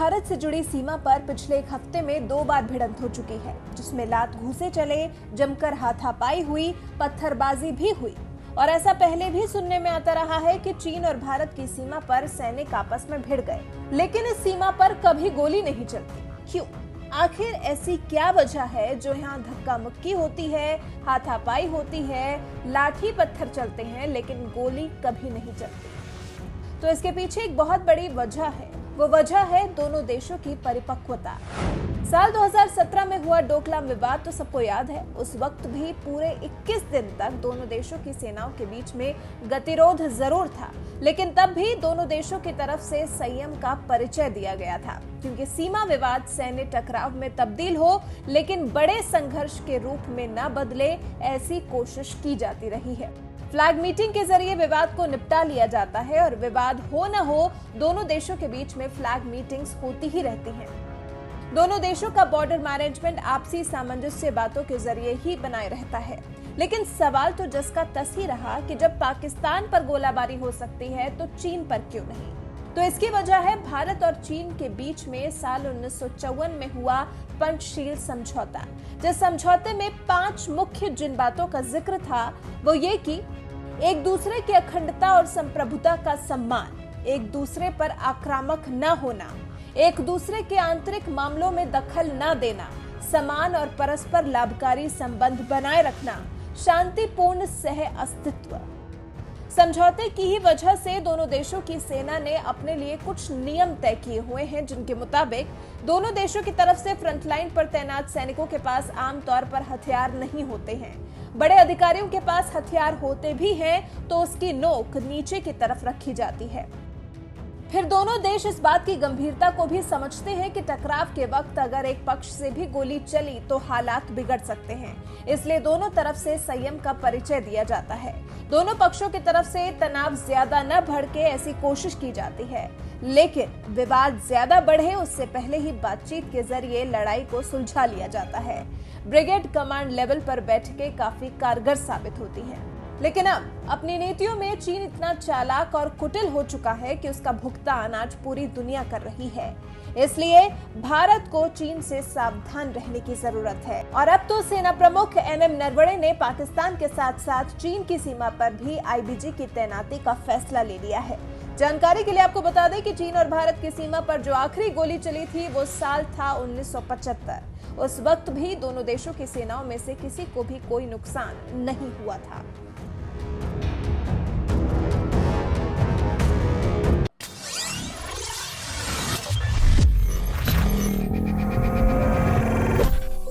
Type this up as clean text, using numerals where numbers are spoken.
भारत से जुड़ी सीमा पर पिछले एक हफ्ते में 2 बार भिड़ंत हो चुकी है, जिसमें लात घूंसे चले, जमकर हाथापाई हुई, पत्थरबाजी भी हुई। और ऐसा पहले भी सुनने में आता रहा है कि चीन और भारत की सीमा पर सैनिक आपस में भिड़ गए, लेकिन इस सीमा पर कभी गोली नहीं चलती। क्यों? आखिर ऐसी क्या वजह है जो यहाँ धक्का मुक्की होती है, हाथापाई होती है, लाठी पत्थर चलते हैं, लेकिन गोली कभी नहीं चलती? तो इसके पीछे एक बहुत बड़ी वजह है। वो वजह है दोनों देशों की परिपक्वता। साल 2017 में हुआ डोकलाम विवाद तो सबको याद है। उस वक्त भी पूरे 21 दिन तक दोनों देशों की सेनाओं के बीच में गतिरोध जरूर था, लेकिन तब भी दोनों देशों की तरफ से संयम का परिचय दिया गया था, क्योंकि सीमा विवाद सैन्य टकराव में तब्दील हो लेकिन बड़े संघर्ष के रूप में न बदले, ऐसी कोशिश की जाती रही है। फ्लैग मीटिंग के जरिए विवाद को निपटा लिया जाता है और विवाद हो न हो, दोनों देशों के बीच में फ्लैग मीटिंग्स होती ही रहती हैं। दोनों देशों का बॉर्डर मैनेजमेंट आपसी सामंजस्य बातों के जरिए ही बनाए रहता है। लेकिन सवाल तो जस का तस ही रहा कि जब पाकिस्तान पर गोलाबारी हो सकती है तो चीन पर क्यों नहीं? तो इसकी वजह है भारत और चीन के बीच में साल 1954 में हुआ पंचशील समझौता। जिस समझौते में 5 मुख्य जिन बातों का जिक्र था वो ये कि एक दूसरे की अखंडता और संप्रभुता का सम्मान, एक दूसरे पर आक्रामक न होना, एक दूसरे के आंतरिक मामलों में दखल न देना, समान और परस्पर लाभकारी संबंध बनाए रखना, शांतिपूर्ण सह अस्तित्व। समझौते की ही वजह से दोनों देशों की सेना ने अपने लिए कुछ नियम तय किए हुए हैं, जिनके मुताबिक दोनों देशों की तरफ से फ्रंटलाइन पर तैनात सैनिकों के पास आमतौर पर हथियार नहीं होते हैं। बड़े अधिकारियों के पास हथियार होते भी हैं तो उसकी नोक नीचे की तरफ रखी जाती है। फिर दोनों देश इस बात की गंभीरता को भी समझते हैं कि टकराव के वक्त अगर एक पक्ष से भी गोली चली तो हालात बिगड़ सकते हैं, इसलिए दोनों तरफ से संयम का परिचय दिया जाता है। दोनों पक्षों की तरफ से तनाव ज्यादा न भड़के ऐसी कोशिश की जाती है, लेकिन विवाद ज्यादा बढ़े उससे पहले ही बातचीत के जरिए लड़ाई को सुलझा लिया जाता है। ब्रिगेड कमांड लेवल पर बैठकें काफी कारगर साबित होती हैं। लेकिन अब अपनी नीतियों में चीन इतना चालाक और कुटिल हो चुका है कि उसका भुगतान आज पूरी दुनिया कर रही है। इसलिए भारत को चीन से सावधान रहने की जरूरत है। और अब तो सेना प्रमुख एमएम नरवणे ने पाकिस्तान के साथ साथ चीन की सीमा पर भी आईबीजी की तैनाती का फैसला ले लिया है। जानकारी के लिए आपको बता दें कि चीन और भारत की सीमा पर जो आखिरी गोली चली थी वो साल था 1975। उस वक्त भी दोनों देशों की सेनाओं में से किसी को भी कोई नुकसान नहीं हुआ था।